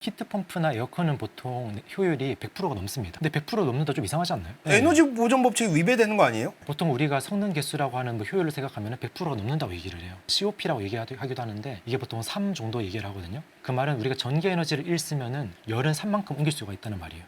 히트펌프나 에어컨은 보통 효율이 100%가 넘습니다. 근데 100% 넘는다 좀 이상하지 않나요? 에너지 보존 법칙이 위배되는 거 아니에요? 보통 우리가 성능 개수라고 하는 뭐 효율을 생각하면 100%가 넘는다고 얘기를 해요. COP라고 얘기하기도 하는데 이게 보통 3 정도 얘기를 하거든요. 그 말은 우리가 전기 에너지를 1 쓰면은 열은 3만큼 옮길 수가 있다는 말이에요.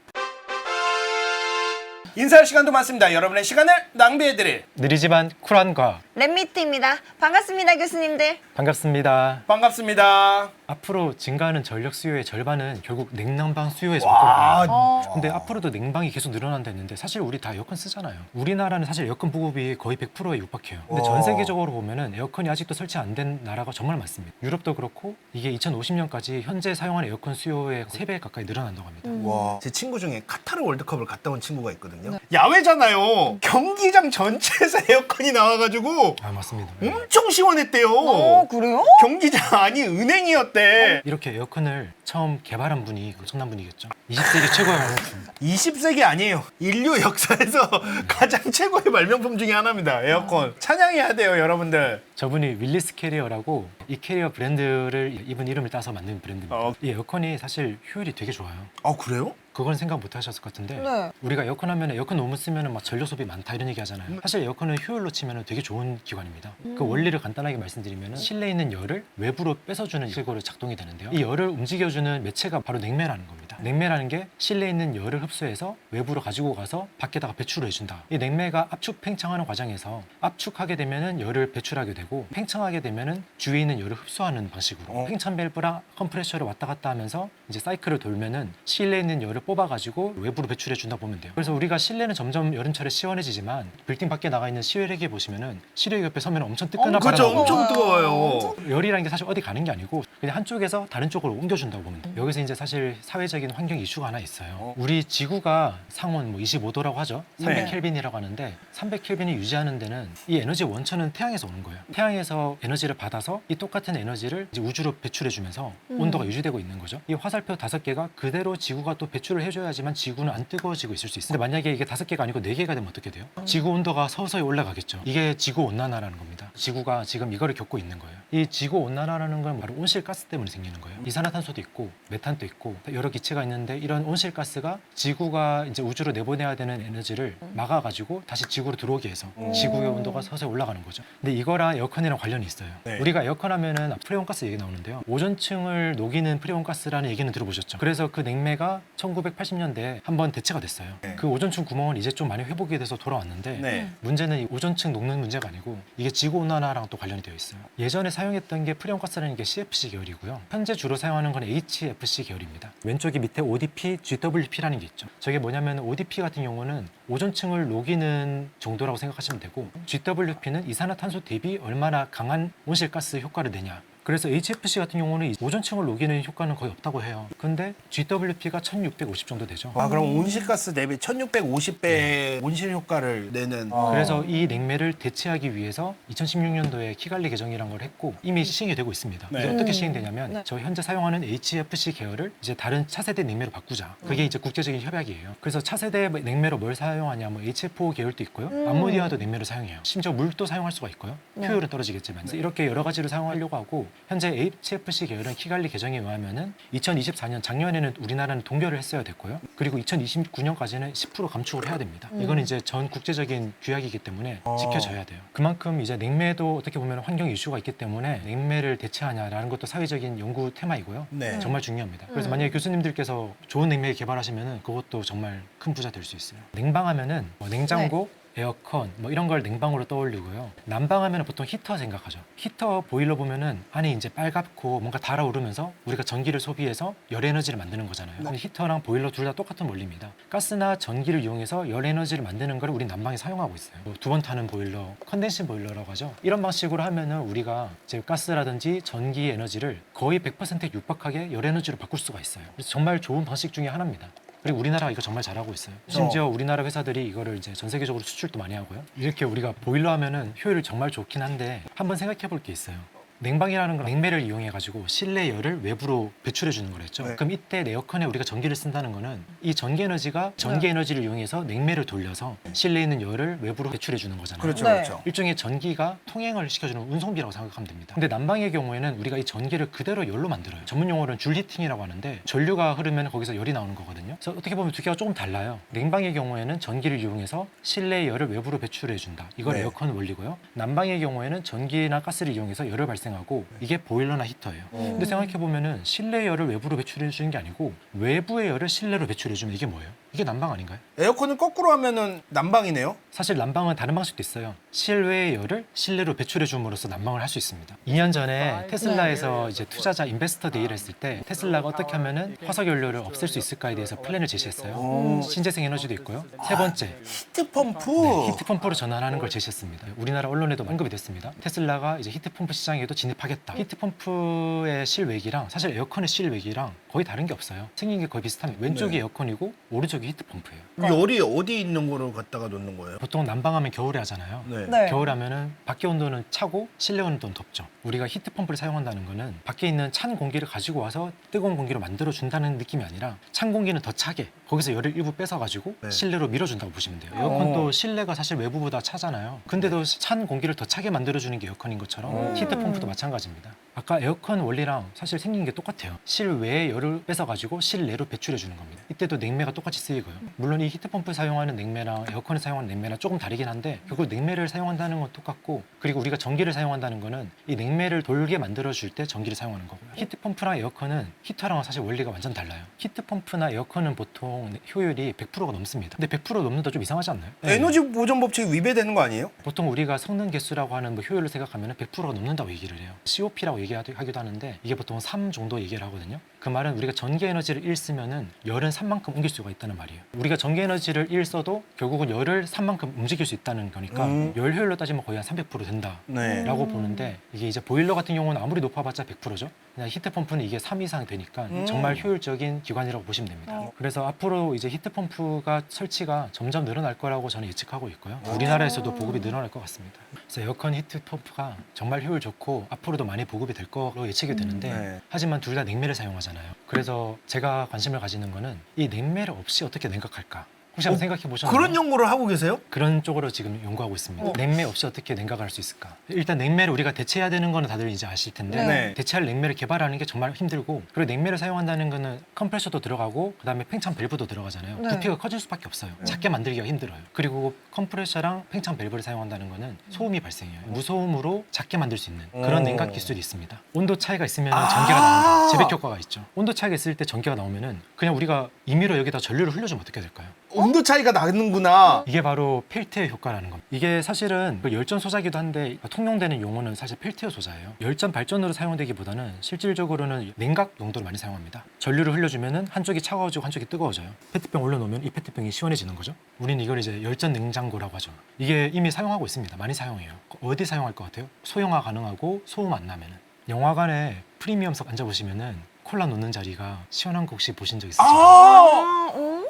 인사할 시간도 많습니다. 여러분의 시간을 낭비해드릴 느리지만 쿨한 과학 랩미트입니다. 반갑습니다, 교수님들. 반갑습니다. 반갑습니다. 앞으로 증가하는 전력 수요의 절반은 결국 냉난방 수요에서 올 와, 거거든요. 근데 앞으로도 냉방이 계속 늘어난다 했는데 사실 우리 다 에어컨 쓰잖아요. 우리나라는 사실 에어컨 보급이 거의 100%에 육박해요. 근데 전 세계적으로 보면은 에어컨이 아직도 설치 안 된 나라가 정말 많습니다. 유럽도 그렇고 이게 2050년까지 현재 사용하는 에어컨 수요의 3배 가까이 늘어난다고 합니다. 와, 제 친구 중에 카타르 월드컵을 갔다 온 친구가 있거든요. 야외잖아요. 경기장 전체에서 에어컨이 나와가지고 아 맞습니다. 엄청 시원했대요. 그래요? 경기장 아니 은행이었대. 이렇게 에어컨을 처음 개발한 분이 엄청난 분이겠죠. 20세기 최고의 발명품. 20세기 아니에요. 인류 역사에서 가장 최고의 발명품 중에 하나입니다. 에어컨. 찬양해야 돼요, 여러분들. 저분이 윌리스 캐리어라고 이 캐리어 브랜드를 이분 이름을 따서 만든 브랜드입니다. 이 에어컨이 사실 효율이 되게 좋아요. 아, 그래요? 그건 생각 못 하셨을 것 같은데 네. 우리가 에어컨 하면 에어컨 너무 쓰면 막 전력 소비 많다 이런 얘기 하잖아요. 사실 에어컨은 효율로 치면 되게 좋은 기관입니다. 그 원리를 간단하게 말씀드리면 실내에 있는 열을 외부로 뺏어주는 식으로 작동이 되는데요. 이 열을 움직여주는 매체가 바로 냉매라는 겁니다. 냉매라는 게 실내에 있는 열을 흡수해서 외부로 가지고 가서 밖에다가 배출을 해준다. 이 냉매가 압축 팽창하는 과정에서 압축하게 되면은 열을 배출하게 되고 팽창하게 되면은 주위에 있는 열을 흡수하는 방식으로 팽창 밸브랑 컴프레셔를 왔다 갔다 하면서 이제 사이클을 돌면은 실내에 있는 열을 뽑아가지고 외부로 배출해 준다 보면 돼요. 그래서 우리가 실내는 점점 여름철에 시원해지지만 빌딩 밖에 나가 있는 실외기 보시면은 실외기 옆에 서면 엄청 뜨끈한 바람이 그렇죠. 나고 엄청 뜨거워요. 열이라는 게 사실 어디 가는 게 아니고 그냥 한쪽에서 다른 쪽으로 옮겨준다고 보면 돼요. 여기서 이제 사실 사회적인 환경 이슈가 하나 있어요. 우리 지구가 상온 뭐 25도라고 하죠. 300켈빈이라고 하는데 300켈빈을 유지하는 데는 이 에너지 원천은 태양에서 오는 거예요. 태양에서 에너지를 받아서 이 똑같은 에너지를 이제 우주로 배출해주면서 온도가 유지되고 있는 거죠. 이 화살표 5개가 그대로 지구가 또 배출을 해줘야지만 지구는 안 뜨거워지고 있을 수 있어요. 근데 만약에 이게 5개가 아니고 4개가 되면 어떻게 돼요? 지구 온도가 서서히 올라가겠죠. 이게 지구 온난화라는 겁니다. 지구가 지금 이거를 겪고 있는 거예요. 이 지구 온난화라는 건 바로 온실가스 때문에 생기는 거예요. 이산화탄소도 있고 메탄도 있고 여러 기체가 있는데 이런 온실가스가 지구가 이제 우주로 내보내야 되는 에너지를 막아가지고 다시 지구로 들어오게 해서 지구의 온도가 서서히 올라가는 거죠. 근데 이거랑 에어컨이랑 관련이 있어요. 네. 우리가 에어컨 하면은 프레온가스 얘기 나오는데요. 오존층을 녹이는 프레온가스라는 얘기는 들어보셨죠? 그래서 그 냉매가 1980년대에 한번 대체가 됐어요. 네. 그 오존층 구멍은 이제 좀 많이 회복이 돼서 돌아왔는데 네. 문제는 이 오존층 녹는 문제가 아니고 이게 지구 온난화랑 또 관련이 되어 있어요. 예전에 사용했던 게 프레온가스라는 게 CFC 계열이고요. 현재 주로 사용하는 건 HFC 계열입니다. 왼쪽에 밑에 ODP, GWP라는 게 있죠. 저게 뭐냐면 ODP 같은 경우는 오존층을 녹이는 정도라고 생각하시면 되고 GWP는 이산화탄소 대비 얼마나 강한 온실가스 효과를 내냐. 그래서 HFC 같은 경우는 오존층을 녹이는 효과는 거의 없다고 해요. 근데 GWP가 1650 정도 되죠. 아, 그럼 온실가스 대비 1650배 온실 효과를 내는. 그래서 이 냉매를 대체하기 위해서 2016년도에 키갈리 개정이라는 걸 했고 이미 시행이 되고 있습니다. 네. 이게 어떻게 시행되냐면 네. 저 현재 사용하는 HFC 계열을 이제 다른 차세대 냉매로 바꾸자. 그게 이제 국제적인 협약이에요. 그래서 차세대 냉매로 뭘 사용하냐 뭐 HFO 계열도 있고요. 암모니아도 냉매로 사용해요. 심지어 물도 사용할 수가 있고요. 효율은 떨어지겠지만 그래서 이렇게 여러 가지를 사용하려고 하고 현재 HFC 계열은 키갈리 개정에 의하면은 2024년 작년에는 우리나라는 동결을 했어야 됐고요. 그리고 2029년까지는 10% 감축을 해야 됩니다. 이거는 이제 전 국제적인 규약이기 때문에 지켜져야 돼요. 그만큼 이제 냉매도 어떻게 보면 환경 이슈가 있기 때문에 냉매를 대체하냐라는 것도 사회적인 연구 테마이고요. 네. 정말 중요합니다. 그래서 만약에 교수님들께서 좋은 냉매 개발하시면은 그것도 정말 큰 부자 될 수 있어요. 냉방하면은 뭐 냉장고 에어컨 뭐 이런 걸 냉방으로 떠올리고요. 난방하면 보통 히터 생각하죠. 히터 보일러 보면은 안에 이제 빨갛고 뭔가 달아오르면서 우리가 전기를 소비해서 열 에너지를 만드는 거잖아요. 근데 히터랑 보일러 둘 다 똑같은 원리입니다. 가스나 전기를 이용해서 열 에너지를 만드는 걸 우리 난방에 사용하고 있어요. 두 번 타는 보일러, 컨덴싱 보일러라고 하죠. 이런 방식으로 하면은 우리가 이제 가스라든지 전기 에너지를 거의 100%에 육박하게 열 에너지로 바꿀 수가 있어요. 그래서 정말 좋은 방식 중에 하나입니다. 그리고 우리나라가 이거 정말 잘하고 있어요. 심지어 우리나라 회사들이 이거를 이제 전 세계적으로 수출도 많이 하고요. 이렇게 우리가 보일러 하면은 효율이 정말 좋긴 한데 한번 생각해 볼 게 있어요. 냉방이라는 건 냉매를 이용해 가지고 실내 열을 외부로 배출해 주는 거랬죠. 네. 그럼 이때 에어컨에 우리가 전기를 쓴다는 거는 이 전기 에너지가 전기 에너지를 이용해서 냉매를 돌려서 실내에 있는 열을 외부로 배출해 주는 거잖아요. 그렇죠, 네. 그렇죠. 일종의 전기가 통행을 시켜주는 운송비라고 생각하면 됩니다. 근데 난방의 경우에는 우리가 이 전기를 그대로 열로 만들어요. 전문 용어로는 줄 히팅이라고 하는데 전류가 흐르면 거기서 열이 나오는 거거든요. 그래서 어떻게 보면 두 개가 조금 달라요. 냉방의 경우에는 전기를 이용해서 실내의 열을 외부로 배출해 준다. 이건 네. 에어컨 원리고요. 난방의 경우에는 전기나 가스를 이용해서 열을 발생하고 이게 보일러나 히터예요. 근데 생각해 보면은 실내 열을 외부로 배출해 주는 게 아니고 외부의 열을 실내로 배출해 주면 이게 뭐예요? 이게 난방 아닌가요? 에어컨은 거꾸로 하면은 난방이네요. 사실 난방은 다른 방식도 있어요. 실외의 열을 실내로 배출해 줌으로써 난방을 할 수 있습니다. 2년 전에 테슬라에서 이제 투자자 인베스터 데이를 했을 때 테슬라가 어떻게 하면은 화석 연료를 없앨 수 있을까에 대해서 플랜을 제시했어요. 신재생 에너지도 있고요. 세 번째, 히트펌프. 히트펌프로 전환하는 걸 제시했습니다. 우리나라 언론에도 언급이 됐습니다. 테슬라가 이제 히트펌프 시장에도 진입하겠다. 히트펌프의 실외기랑 사실 에어컨의 실외기랑 거의 다른 게 없어요. 생긴 게 거의 비슷합니다. 왼쪽이 네. 에어컨이고 오른쪽이 히트펌프예요. 열이 어디 있는 거를 갖다가 놓는 거예요? 보통 난방하면 겨울에 하잖아요. 네. 네. 겨울 하면은 밖에 온도는 차고 실내 온도는 덥죠. 우리가 히트펌프를 사용한다는 거는 밖에 있는 찬 공기를 가지고 와서 뜨거운 공기로 만들어 준다는 느낌이 아니라 찬 공기는 더 차게 거기서 열을 일부 뺏어 가지고 네. 실내로 밀어준다고 보시면 돼요. 에어컨도 실내가 사실 외부보다 차잖아요. 근데도 찬 공기를 더 차게 만들어 주는 게 에어컨인 것처럼 히트펌프도 마찬가지입니다. 아까 에어컨 원리랑 사실 생긴 게 똑같아요. 실외에 열을 뺏어 가지고 실내로 배출해 주는 겁니다. 이때도 냉매가 똑같이 쓰이고요. 물론 이 히트펌프 사용하는 냉매랑 에어컨에 사용하는 냉매랑 조금 다르긴 한데 결국 냉매를 사용한다는 건 똑같고 그리고 우리가 전기를 사용한다는 거는 이 냉매를 돌게 만들어 줄 때 전기를 사용하는 거고요. 히트펌프랑 에어컨은 히터랑은 사실 원리가 완전 달라요. 히트펌프나 에어컨은 보통 효율이 100%가 넘습니다. 근데 100% 넘는다 좀 이상하지 않나요? 에너지 보존 법칙이 위배되는 거 아니에요? 보통 우리가 성능 개수라고 하는 뭐 효율을 생각하면 100%가 넘는다고 얘기를 해요. COP라고 얘기하기도 하는데 이게 보통 3 정도 얘기를 하거든요. 그 말은 우리가 전기 에너지를 1 쓰면은 열은 3만큼 옮길 수가 있다는 말이에요. 우리가 전기 에너지를 1 써도 결국은 열을 3만큼 움직일 수 있다는 거니까 열 효율로 따지면 거의 한 300% 된다. 네. 라고 보는데 이게 이제 보일러 같은 경우는 아무리 높아봤자 100%죠. 그냥 히트펌프는 이게 3 이상 되니까 정말 효율적인 기관이라고 보시면 됩니다. 그래서 앞으로 이제 히트펌프가 설치가 점점 늘어날 거라고 저는 예측하고 있고요. 우리나라에서도 보급이 늘어날 것 같습니다. 그래서 에어컨 히트펌프가 정말 효율 좋고 앞으로도 많이 보급이 될 거로 예측이 되는데 네. 하지만 둘 다 냉매를 사용하잖아요. 그래서 제가 관심을 가지는 거는 이 냉매를 없이 어떻게 냉각할까? 혹시 한번 생각해 보셨나요? 그런 연구를 하고 계세요? 그런 쪽으로 지금 연구하고 있습니다. 냉매 없이 어떻게 냉각을 할 수 있을까? 일단 냉매를 우리가 대체해야 되는 거는 다들 이제 아실 텐데 네. 대체할 냉매를 개발하는 게 정말 힘들고 그리고 냉매를 사용한다는 거는 컴프레셔도 들어가고 그다음에 팽창 밸브도 들어가잖아요. 네. 부피가 커질 수밖에 없어요. 작게 만들기가 힘들어요. 그리고 컴프레셔랑 팽창 밸브를 사용한다는 거는 소음이 발생해요. 무소음으로 작게 만들 수 있는 그런 냉각 기술이 있습니다. 온도 차이가 있으면 전기가 나온다. 재백 효과가 있죠. 온도 차이가 있을 때 전기가 나오면은 그냥 우리가 임의로 여기다 전류를 흘려주면 어떻게 될까요? 온도 차이가 나는구나. 이게 바로 펠티어 효과라는 겁니다. 이게 사실은 그 열전 소자기도 한데 통용되는 용어는 사실 펠티어 소자예요. 열전 발전으로 사용되기보다는 실질적으로는 냉각 용도로 많이 사용합니다. 전류를 흘려주면은 한쪽이 차가워지고 한쪽이 뜨거워져요. 페트병 올려놓으면 이 페트병이 시원해지는 거죠. 우리는 이걸 이제 열전 냉장고라고 하죠. 이게 이미 사용하고 있습니다. 많이 사용해요. 어디 사용할 것 같아요? 소형화 가능하고 소음 안 나면은. 영화관에 프리미엄석 앉아보시면은 콜라 놓는 자리가 시원한 거 혹시 보신 적 있으세요?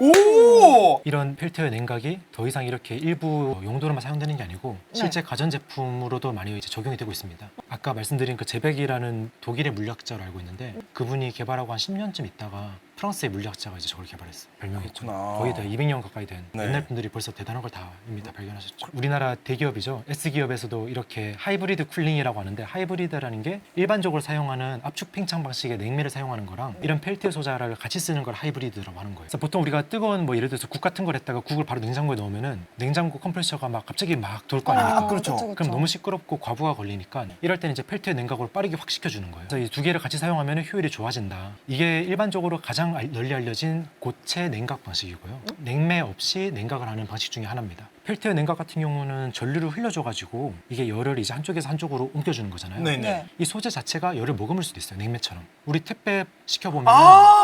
오! 이런 펠티어 냉각이 더 이상 이렇게 일부 용도로만 사용되는 게 아니고 실제 가전제품으로도 많이 이제 적용이 되고 있습니다. 아까 말씀드린 그 제백이라는 독일의 물리학자로 알고 있는데 그분이 개발하고 한 10년쯤 있다가 프랑스의 물리학자가 이제 저걸 개발했어요. 별명했죠. 그렇구나. 거의 다 200년 가까이 된 네. 옛날 분들이 벌써 대단한 걸 다 이미 다 발견하셨죠. 우리나라 대기업이죠. S기업에서도 이렇게 하이브리드 쿨링이라고 하는데 하이브리드라는 게 일반적으로 사용하는 압축 팽창 방식의 냉매를 사용하는 거랑 이런 펠티어 소자를 같이 쓰는 걸 하이브리드라고 하는 거예요. 그래서 보통 우리가 뜨거운 뭐 예를 들어서 국 같은 걸 했다가 국을 바로 냉장고에 넣으면은 냉장고 컴프레셔가 막 갑자기 막 돌 거 아닙니까? 그렇죠. 그럼 너무 시끄럽고 과부하 걸리니까 이럴 때는 이제 펠티어 냉각으로 빠르게 확 식혀주는 거예요. 그래서 이 두 개를 같이 사용하면 효율이 좋아진다. 이게 일반적으로 가장 널리 알려진 고체 냉각 방식이고요. 냉매 없이 냉각을 하는 방식 중에 하나입니다. 펠티어 냉각 같은 경우는 전류를 흘려줘가지고 이게 열을 이제 한쪽에서 한쪽으로 옮겨주는 거잖아요. 네네. 네. 이 소재 자체가 열을 머금을 수도 있어요. 냉매처럼. 우리 택배 시켜보면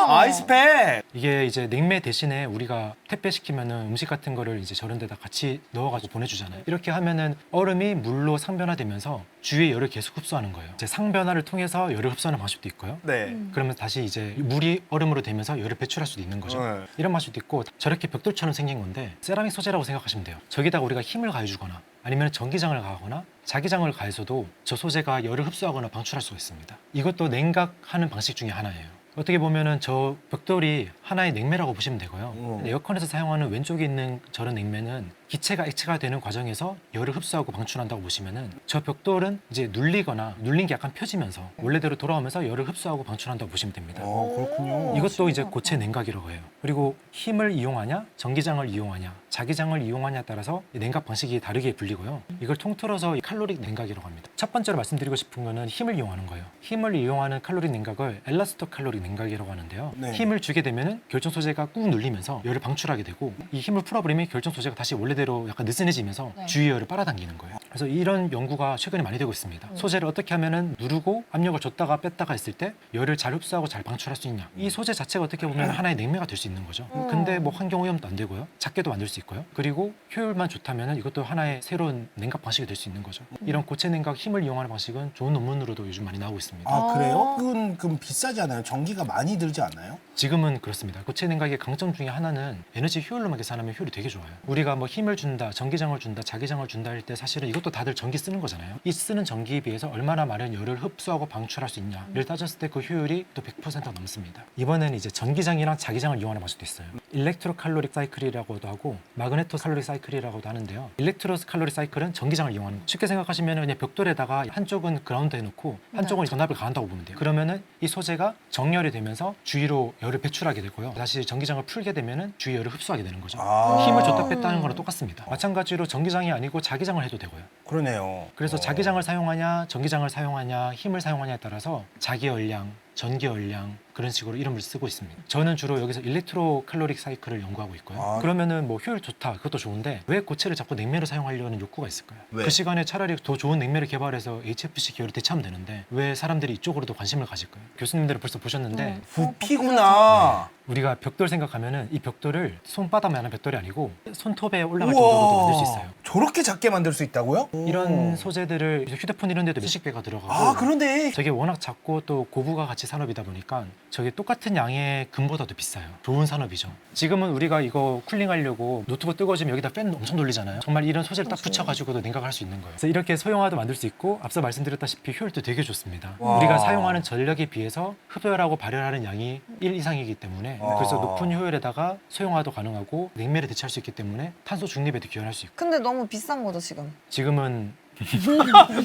아이스팩. 이게 이제 냉매 대신에 우리가 택배 시키면은 음식 같은 거를 이제 저런 데다 같이 넣어가지고 보내주잖아요. 이렇게 하면은 얼음이 물로 상변화되면서 주위의 열을 계속 흡수하는 거예요. 이제 상변화를 통해서 열을 흡수하는 방식도 있고요. 네. 그러면 다시 이제 물이 얼음으로 되면서 열을 배출할 수도 있는 거죠. 네. 이런 방식도 있고 저렇게 벽돌처럼 생긴 건데 세라믹 소재라고 생각하시면 돼요. 저기다가 우리가 힘을 가해주거나 아니면 전기장을 가하거나 자기장을 가해서도 저 소재가 열을 흡수하거나 방출할 수가 있습니다. 이것도 냉각하는 방식 중에 하나예요. 어떻게 보면은 저 벽돌이 하나의 냉매라고 보시면 되고요. 에어컨에서 사용하는 왼쪽에 있는 저런 냉매는 기체가 액체가 되는 과정에서 열을 흡수하고 방출한다고 보시면은 저 벽돌은 이제 눌리거나 눌린 게 약간 펴지면서 원래대로 돌아오면서 열을 흡수하고 방출한다고 보시면 됩니다. 그렇군요. 이것도 이제 고체 냉각이라고 해요. 그리고 힘을 이용하냐, 전기장을 이용하냐, 자기장을 이용하냐에 따라서 이 냉각 방식이 다르게 불리고요. 이걸 통틀어서 칼로릭 냉각이라고 합니다. 첫 번째로 말씀드리고 싶은 거는 힘을 이용하는 거예요. 힘을 이용하는 칼로릭 냉각을 엘라스토 칼로릭 냉각이라고 하는데요. 네. 힘을 주게 되면은 결정 소재가 꾹 눌리면서 열을 방출하게 되고 이 힘을 풀어버리면 결정 소재가 다시 원래대로 약간 느슨해지면서 네. 주위 열을 빨아당기는 거예요. 그래서 이런 연구가 최근에 많이 되고 있습니다. 소재를 어떻게 하면은 누르고 압력을 줬다가 뺐다가 했을 때 열을 잘 흡수하고 잘 방출할 수 있냐. 이 소재 자체가 어떻게 보면 하나의 냉매가 될 수 있는 거죠. 근데 뭐 환경 오염도 안 되고요. 작게도 만들 수 있고요. 그리고 효율만 좋다면은 이것도 하나의 새로운 냉각 방식이 될 수 있는 거죠. 이런 고체 냉각 힘을 이용하는 방식은 좋은 논문으로도 요즘 많이 나오고 있습니다. 아, 그래요? 그건 비싸잖아요. 전기가 많이 들지 않아요? 지금은 그렇습니다. 고체 냉각의 강점 중에 하나는 에너지 효율로만 계산하면 효율이 되게 좋아요. 우리가 뭐 힘을 준다, 전기장을 준다, 자기장을 준다 할 때 사실은 이것도 다들 전기 쓰는 거잖아요. 이 쓰는 전기에 비해서 얼마나 많은 열을 흡수하고 방출할 수 있냐를 따졌을 때 그 효율이 또 100% 넘습니다. 이번에는 이제 전기장이랑 자기장을 이용하는 방식도 있어요. 일렉트로 칼로릭 사이클이라고도 하고 마그네토 칼로릭 사이클이라고도 하는데요. 일렉트로 칼로릭 사이클은 전기장을 이용하는 거예요. 쉽게 생각하시면 그냥 벽돌에다가 한쪽은 그라운드 해놓고 한쪽은 전압을 가한다고 보면 돼요. 그러면은 이 소재가 정열이 되면서 주위로 열을 배출하게 되고요. 다시 전기장을 풀게 되면은 주위 열을 흡수하게 되는 거죠. 힘을 줬다 뺐다 하는 거랑 똑같습니다. 마찬가지로 전기장이 아니고 자기장을 해도 되고요. 그러네요. 그래서 자기장을 사용하냐, 전기장을 사용하냐, 힘을 사용하냐에 따라서 자기 열량, 전기 열량 그런 식으로 이름을 쓰고 있습니다. 저는 주로 여기서 일렉트로 칼로릭 사이클을 연구하고 있고요. 아. 그러면은 뭐 효율 좋다, 그것도 좋은데 왜 고체를 자꾸 냉매로 사용하려는 욕구가 있을까요? 왜? 그 시간에 차라리 더 좋은 냉매를 개발해서 HFC 계열을 대체하면 되는데 왜 사람들이 이쪽으로도 관심을 가질까요? 교수님들은 벌써 보셨는데 부피구나. 우리가 벽돌 생각하면은 이 벽돌을 손바닥만한 벽돌이 아니고 손톱에 올라갈 우와. 정도로도 만들 수 있어요. 저렇게 작게 만들 수 있다고요? 이런 소재들을 휴대폰 이런 데도 몇십 개가 들어가고 아, 그런데 저게 워낙 작고 또 고부가 가치 산업이다 보니까 저게 똑같은 양의 금보다도 비싸요. 좋은 산업이죠. 지금은 우리가 이거 쿨링하려고 노트북 뜨거워지면 여기다 팬 엄청 돌리잖아요. 정말 이런 소재를 딱 붙여가지고도 냉각할 수 있는 거예요. 그래서 이렇게 소형화도 만들 수 있고 앞서 말씀드렸다시피 효율도 되게 좋습니다. 와. 우리가 사용하는 전력에 비해서 흡열하고 발열하는 양이 1 이상이기 때문에 그래서 높은 효율에다가 소형화도 가능하고 냉매를 대체할 수 있기 때문에 탄소 중립에도 기여할 수 있고 근데 너무 비싼 거죠 지금. 지금은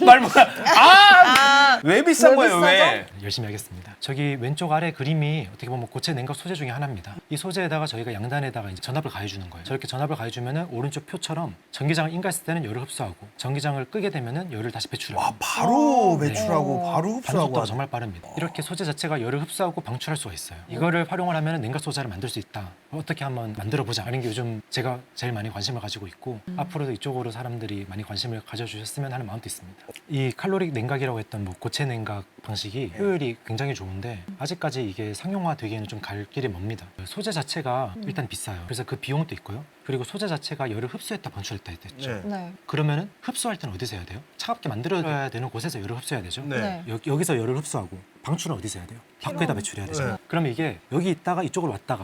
말 뭐야? 왜 비싼 왜 거예요? 왜? 열심히 하겠습니다. 저기 왼쪽 아래 그림이 어떻게 보면 고체 냉각 소재 중에 하나입니다. 이 소재에다가 저희가 양단에다가 이제 전압을 가해주는 거예요. 저렇게 전압을 가해주면은 오른쪽 표처럼 전기장을 인가했을 때는 열을 흡수하고 전기장을 끄게 되면은 열을 다시 배출하고. 와, 바로 네. 배출하고 바로 흡수하고 반속도가 하죠. 정말 빠릅니다. 이렇게 소재 자체가 열을 흡수하고 방출할 수가 있어요. 이거를 활용을 하면 냉각 소재를 만들 수 있다. 어떻게 한번 만들어보자 하는 게 요즘 제가 제일 많이 관심을 가지고 있고 앞으로도 이쪽으로 사람들이 많이 관심을 가져주셨으면 하는 마음도 있습니다. 이 칼로릭 냉각이라고 했던 뭐 고체 냉각 방식이 효율이 굉장히 좋은데 아직까지 이게 상용화 되기에는 좀 갈 길이 멉니다. 소재 자체가 일단 비싸요. 그래서 그 비용도 있고요. 그리고 소재 자체가 열을 흡수했다 방출했다 했죠. 네. 네. 그러면은 흡수할 때는 어디서 해야 돼요? 차갑게 만들어야 되는 곳에서 열을 흡수해야 되죠. 네. 여기서 열을 흡수하고 방출은 어디서 해야 돼요? 밖에다 배출해야 되죠. 네. 그러면 이게 여기 있다가 이쪽으로 왔다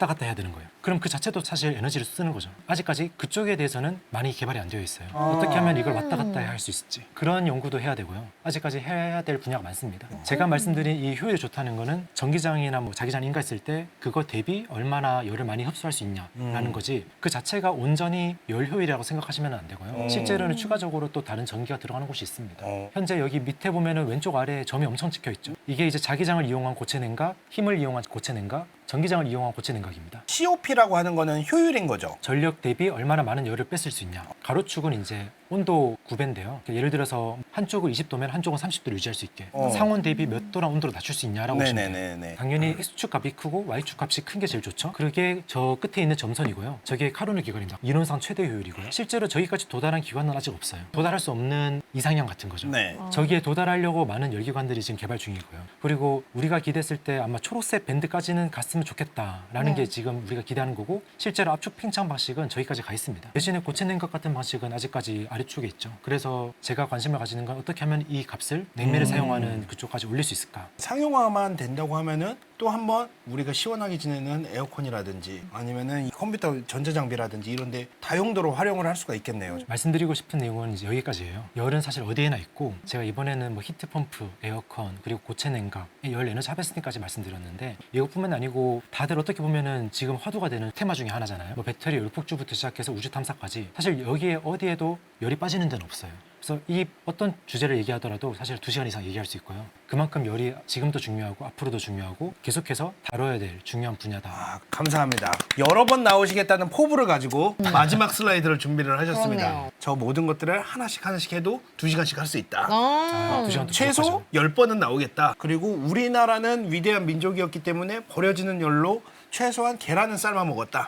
갔다 해야 되는 거예요. 그럼 그 자체도 사실 에너지를 쓰는 거죠. 아직까지 그쪽에 대해서는 많이 개발이 안 되어 있어요. 어떻게 하면 이걸 왔다 갔다 할 수 있을지 그런 연구도 해야 되고요. 아직까지 해야 될 분야가 많습니다. 제가 말씀드린 이 효율이 좋다는 거는 전기장이나 뭐 자기장 인가했을 때 그거 대비 얼마나 열을 많이 흡수할 수 있냐라는 거지 그 자체가 온전히 열 효율이라고 생각하시면 안 되고요. 실제로는 추가적으로 또 다른 전기가 들어가는 곳이 있습니다. 현재 여기 밑에 보면은 왼쪽 아래에 점이 엄청 찍혀 있죠. 이게 이제 자기장을 이용한 고체 냉각, 힘을 이용한 고체 냉각, 전기장을 이용한 고체 냉각입니다. COP라고 하는 거는 효율인 거죠. 전력 대비 얼마나 많은 열을 뺐을 수 있냐. 가로축은 이제 온도 구배인데요. 예를 들어서 한쪽은 20도면 한쪽은 30도를 유지할 수 있게 상온 대비 몇 도나 온도로 낮출 수 있냐라고 보시면 돼요. 네네네. 당연히 X축 값이 크고 Y축 값이 큰 게 제일 좋죠. 그게 저 끝에 있는 점선이고요. 저게 카로누 기관입니다. 이론상 최대 효율이고요. 실제로 저기까지 도달한 기관은 아직 없어요. 도달할 수 없는 이상향 같은 거죠. 네. 저기에 도달하려고 많은 열기관들이 지금 개발 중이고요. 그리고 우리가 기대했을 때 아마 초록색 밴드까지는 갔으면 좋겠다라는 네. 게 지금 우리가 기대하는 거고 실제로 압축 팽창 방식은 저기까지 가 있습니다. 대신에 고체 냉각 같은 방식은 아직까지 아래쪽에 있죠. 그래서 제가 관심을 가지는 건 어떻게 하면 이 값을 냉매를 사용하는 그쪽까지 올릴 수 있을까. 상용화만 된다고 하면은 또 한번 우리가 시원하게 지내는 에어컨이라든지 아니면은 이 컴퓨터 전자장비라든지 이런 데 다용도로 활용을 할 수가 있겠네요. 말씀드리고 싶은 내용은 이제 여기까지예요. 열은 사실 어디에나 있고 제가 이번에는 뭐 히트펌프, 에어컨, 그리고 고체 냉각, 열 에너지 하베스팅까지 말씀드렸는데 이것뿐만 아니고 다들 어떻게 보면은 지금 화두가 되는 테마 중에 하나잖아요. 뭐 배터리 열폭주부터 시작해서 우주 탐사까지 사실 여기에 어디에도 열이 빠지는 데는 없어요. 그래서 이 어떤 주제를 얘기하더라도 사실 2시간 이상 얘기할 수 있고요. 그만큼 열이 지금도 중요하고 앞으로도 중요하고 계속해서 다뤄야 될 중요한 분야다. 아, 감사합니다. 여러 번 나오시겠다는 포부를 가지고 마지막 슬라이드를 준비를 하셨습니다. 그러네요. 저 모든 것들을 하나씩 해도 2시간씩 할 수 있다. 아, 2시간도 최소 10번은 나오겠다. 그리고 우리나라는 위대한 민족이었기 때문에 버려지는 열로 최소한 계란은 삶아 먹었다.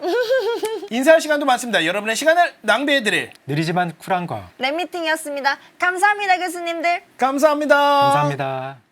인사할 시간도 많습니다. 여러분의 시간을 낭비해드릴 느리지만 쿨한 과학. 랩미팅이었습니다. 감사합니다, 교수님들. 감사합니다. 감사합니다.